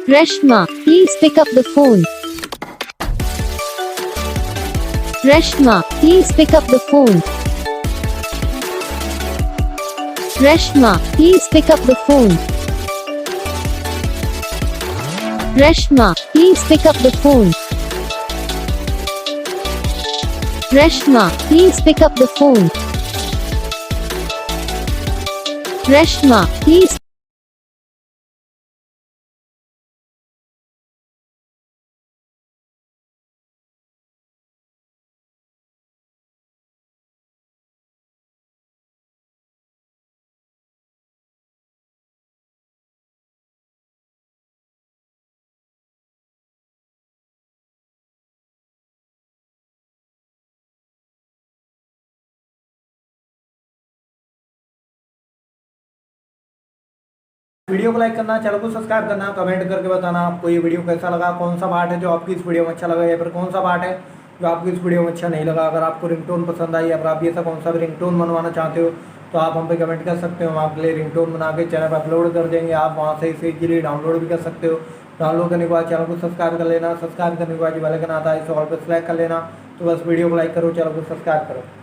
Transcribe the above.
Reshma, please pick up the phone. Reshma, please pick up the phone. Reshma, please pick up the phone. Reshma, please pick up the phone. Reshma, please pick up the phone. Reshma, please. Video को like करना, channel को subscribe करना, comment करके बताना आपको ये video कैसा लगा, कौन सा पार्ट है जो आपकी इस वीडियो में अच्छा लगा या फिर कौन सा पार्ट है जो आपको इस वीडियो में अच्छा नहीं लगा। अगर आपको रिंगटोन पसंद आई या फिर आप ये सा कौन सा भी रिंगटोन बनवाना चाहते हो तो आप हम पे कमेंट कर सकते हो। हम आपके लिए रिंगटोन बना के चैनल पर अपलोड कर देंगे, आप वहाँ से इसे इजीली डाउनलोड भी कर सकते हो। डाउनलोड करने के बाद चैनल को सब्सक्राइब कर लेना, सब्सक्राइब करने के बाद जो बेल आइकन आता है इसे ऑल पर सेलेक्ट कर लेना। तो बस वीडियो को लाइक करो, चैनल को सब्सक्राइब करो।